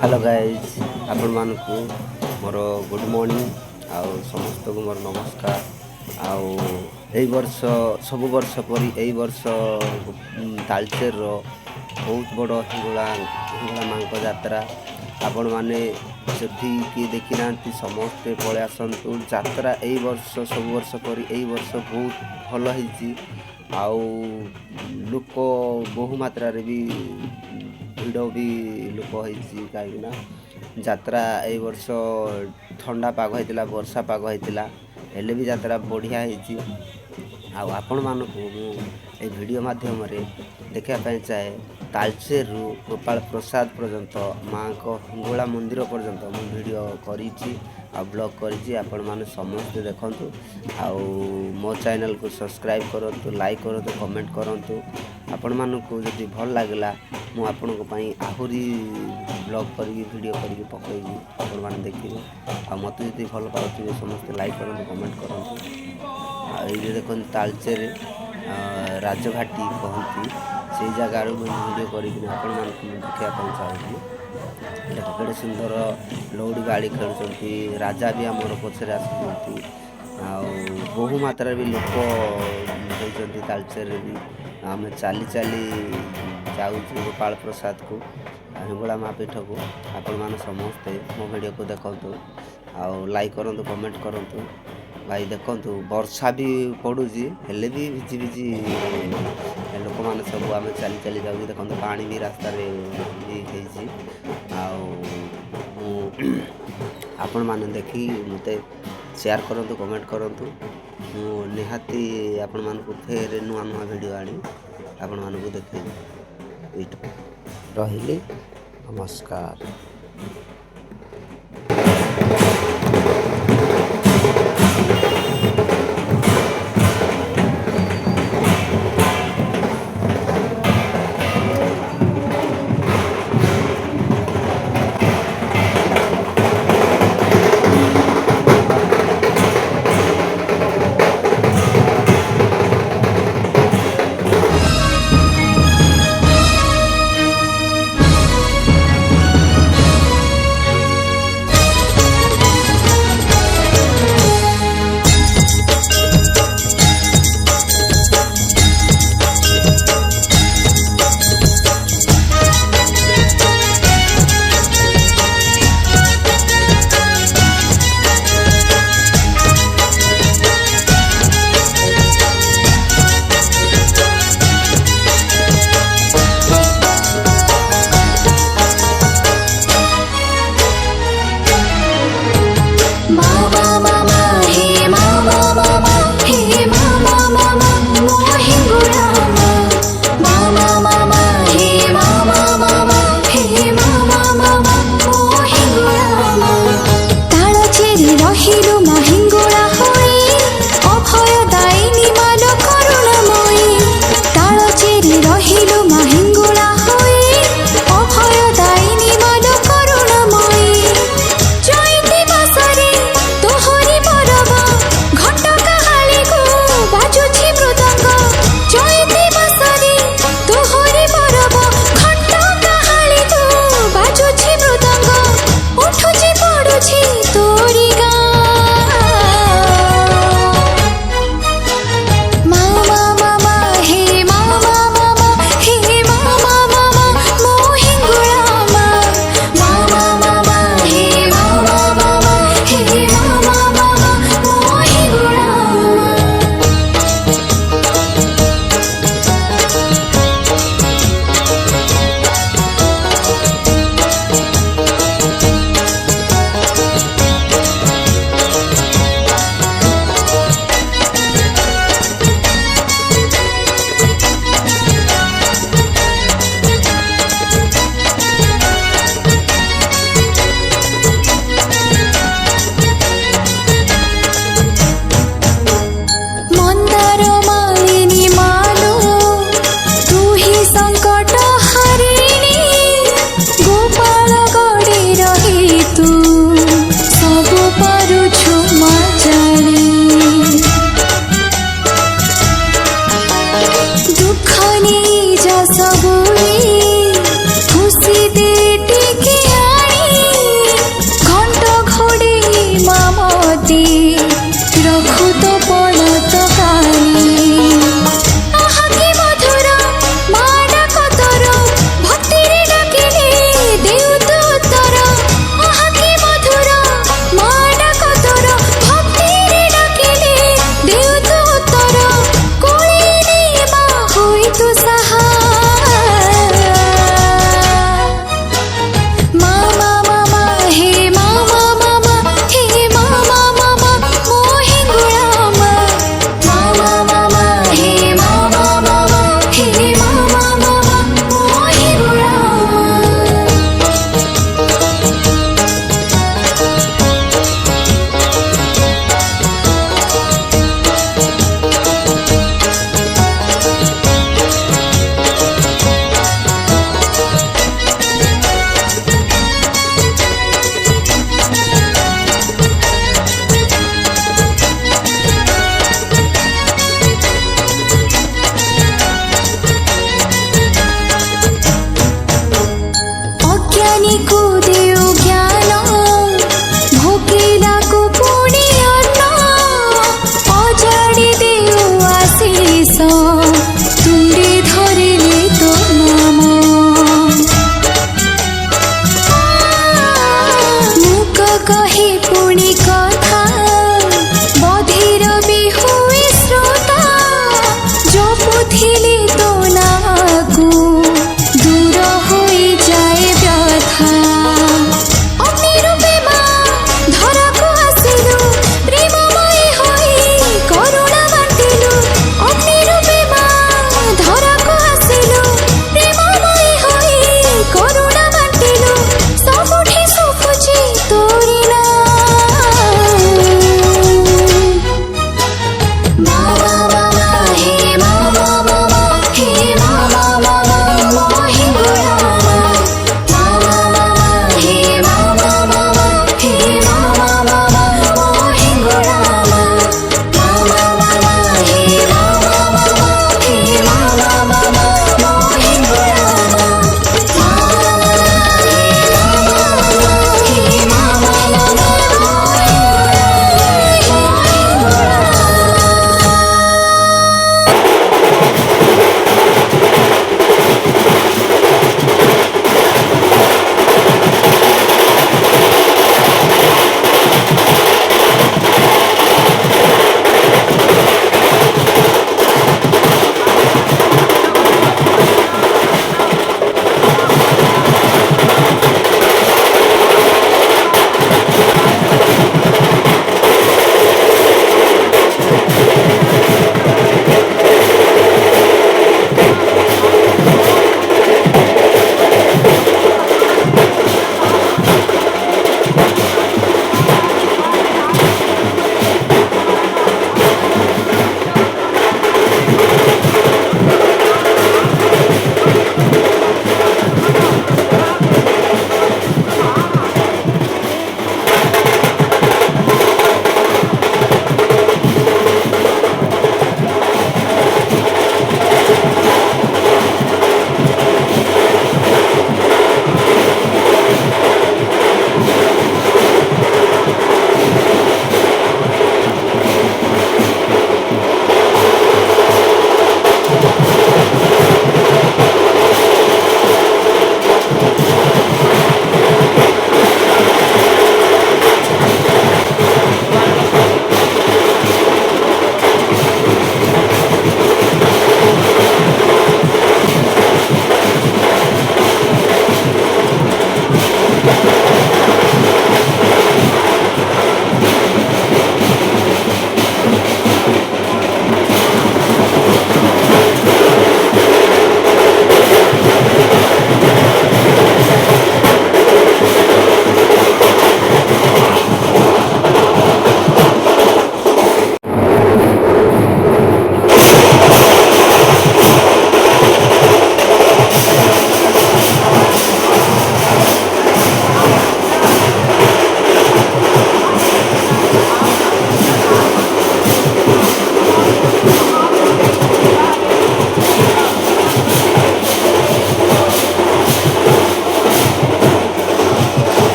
Hello guys आपण मानकु more good morning आउ समस्त को मोर नमस्कार। आउ एई वर्ष सब वर्ष परी एई वर्ष तालचेर रो बहुत बड़ हिंगुला हिंगुला मांक यात्रा आपण माने जदि कि देखि नांती समस्त पळे आसंतु यात्रा एई वर्ष सब वर्ष परी एई वर्ष बहुत भल हिची। आउ लोक बहु मात्रा रे भी ଭିଡ଼ ବି ଲୋକ ହେଇଛି କାହିଁକିନା ଯାତ୍ରା ଏଇ ବର୍ଷ ଥଣ୍ଡା ପାଗ ହେଇଥିଲା, ବର୍ଷା ପାଗ ହେଇଥିଲା, ହେଲେ ବି ଯାତ୍ରା ବଢ଼ିଆ ହେଇଛି। ଆଉ ଆପଣମାନଙ୍କୁ ମୁଁ ଏଇ ଭିଡ଼ିଓ ମାଧ୍ୟମରେ ଦେଖିବା ପାଇଁ ଚାହେଁ ତାଳଚେରରୁ ଗୋପାଳ ପ୍ରସାଦ ପର୍ଯ୍ୟନ୍ତ ମାଆଙ୍କ ହିଙ୍ଗୁଳା ମନ୍ଦିର ପର୍ଯ୍ୟନ୍ତ ମୁଁ ଭିଡ଼ିଓ କରିଛି ଆଉ ବ୍ଲଗ୍ କରିଛି। ଆପଣମାନେ ସମସ୍ତେ ଦେଖନ୍ତୁ ଆଉ ମୋ ଚ୍ୟାନେଲକୁ ସବସ୍କ୍ରାଇବ୍ କରନ୍ତୁ, ଲାଇକ୍ କରନ୍ତୁ, କମେଣ୍ଟ କରନ୍ତୁ। ଆପଣମାନଙ୍କୁ ଯଦି ଭଲ ଲାଗିଲା ମୁଁ ଆପଣଙ୍କ ପାଇଁ ଆହୁରି ବ୍ଲଗ୍ କରିକି ଭିଡ଼ିଓ କରିକି ପକାଇବି, ଆପଣମାନେ ଦେଖିବେ। ଆଉ ମୋତେ ଯଦି ଭଲ ପାଉଥିବେ ସମସ୍ତେ ଲାଇକ୍ କରନ୍ତୁ, କମେଣ୍ଟ କରନ୍ତୁ। ଆଉ ଏଇ ଯେ ଦେଖନ୍ତୁ ତାଳଚେର ରାଜଘାଟି କହନ୍ତି ସେଇ ଜାଗାରୁ ମୁଁ ଭିଡ଼ିଓ କରିକିନି ଆପଣମାନଙ୍କୁ ମୁଁ ଦେଖିବା ପାଇଁ ଚାହୁଁଛି। ଦେଖ କେଡ଼େ ସୁନ୍ଦର ଲଉଡ଼ି ଗାଡ଼ି ଖେଳୁଛନ୍ତି, ରାଜା ବି ଆମର ପଛରେ ଆସୁଛନ୍ତି। ଆଉ ବହୁ ମାତ୍ରାରେ ବି ଲୋକ ହେଇଛନ୍ତି ତାଳଚେରରେ ବି। ଆମେ ଚାଲି ଚାଲି ଯାଉଛୁ ଗୋପାଳ ପ୍ରସାଦକୁ, ହିଙ୍ଗୁଳା ମା ପୀଠକୁ। ଆପଣମାନେ ସମସ୍ତେ ମୋ ଭିଡ଼ିଓକୁ ଦେଖନ୍ତୁ ଆଉ ଲାଇକ୍ କରନ୍ତୁ, କମେଣ୍ଟ କରନ୍ତୁ। ଭାଇ ଦେଖନ୍ତୁ ବର୍ଷା ବି ପଡ଼ୁଛି ହେଲେ ବି ଭିଜି ଭିଜି ଲୋକମାନେ ସବୁ ଆମେ ଚାଲି ଚାଲି ଯାଉଛୁ। ଦେଖନ୍ତୁ ପାଣି ବି ରାସ୍ତାରେ ବି ହେଇଛି। ଆଉ ମୁଁ ଆପଣମାନେ ଦେଖି ମୋତେ ସେୟାର କରନ୍ତୁ, କମେଣ୍ଟ କରନ୍ତୁ। ମୁଁ ନିହାତି ଆପଣମାନଙ୍କୁ ଫେର ନୂଆ ନୂଆ ଭିଡ଼ିଓ ଆଣି ଆପଣମାନଙ୍କୁ ଦେଖେଇବି। ଏଇଟା ରହିଲି, ନମସ୍କାର। अज्ञानी को देऊ ज्ञान भोकिला को पुणी अन्न अजाड़ी देऊ आशीष तुंडे धरिले तो नाम मुक कहे पुणी कथा बधिर भी हुए श्रोता जपुथिले तो नाकु दूर होई जाए व्यथा अग्नि रूपे मां धराको आसिलु प्रेममय होई करुणा बांटिलु अग्नि रूपे मां धराको आसिलु प्रेममय होई करुणा बांटिलु सबुठी सुखुची तोरी ना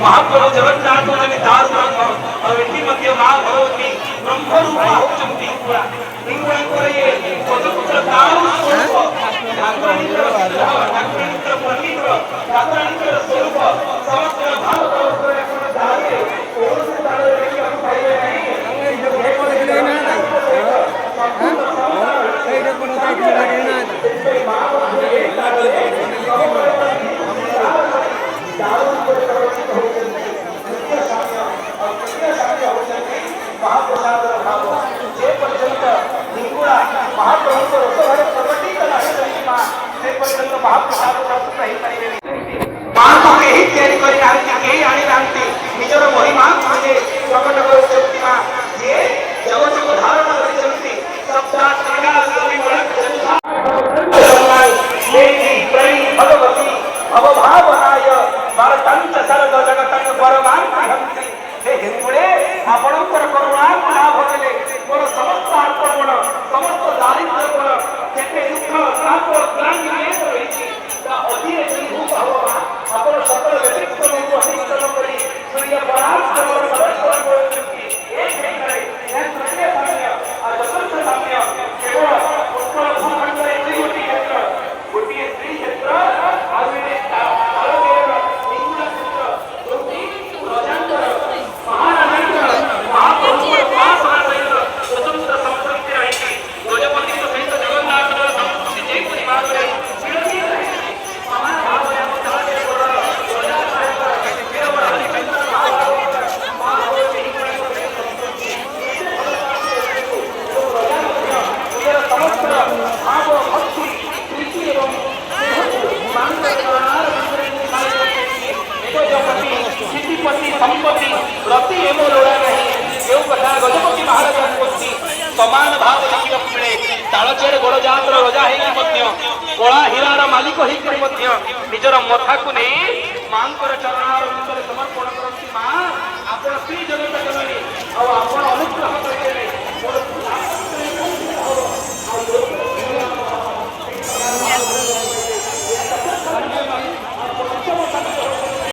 महाप्रभु जगन्नाथ दारुरंग और इनकी मध्य मां भगवती ब्रह्म रूपा होचंती लिंगणकर ये स्वतंत्र दारु स्वरूप ठाकुराणीकर ठाकुराणीकर पवित्र ठाकुराणीकर स्वरूप समस्त भारत वर्षरे कोन दारे कोन से दारे देखि हम पाइबे नहीं जो हे कोन के ना एटा कोन ताकि लागे ना महाप्रसाद भाव जे पर्यंत निगुणा महाप्रभु रसघरे प्रकटी कला से पर्यंत महाप्रसाद प्रस्तुत नहीं करेंगे मां को केही तैयारी करी नांती केही आनी नांती निजर महिमा जे प्रकट करछंती मां जे जगत को धारण करछंती सप्ता त्रिगा सभी मुलक जनता देवी प्रेम भगवती भवभावनाय भारतंच सर्व जगतंच परमांति हंति हे हिंगुळे आपणकर करुणा लाभ कले मोर समस्त अर्पण समस्त दारिद्र्य गुण जेते दुख ताप क्लांति में रहिछि ता अधीर जीव भगवान आपण सकल व्यक्तित्व को अतिक्रम करी सूर्य पराग जबर परस्पर बोलछिति एक हे करे या तृतीय साम्य आ चतुर्थ साम्य केवल उत्कल भूखंड त्रिगुटी क्षेत्र गोटिए त्रि क्षेत्र आविने तालदेव निगुण क्षेत्र गोटी रजांतर महाराज महाप्रभु पास स्वतंत्र संस्कृति रही गजपति सहित जगन्नाथ संस्कृति जयपुरी भागरे विरोधी रही समान भाव समस्त भाव भक्ति प्रीति एवं स्थितिपति संपत्ति प्रति एवं लोड़ा नहीं जो कथा गजपति महाराज को समान भाव देखा मिले तालचेर गड़जातर रजा कला हीरार मालिक होकर निजर मथा को नहीं मां चरणार समर्पण करती मां आप श्री जगत जननी आप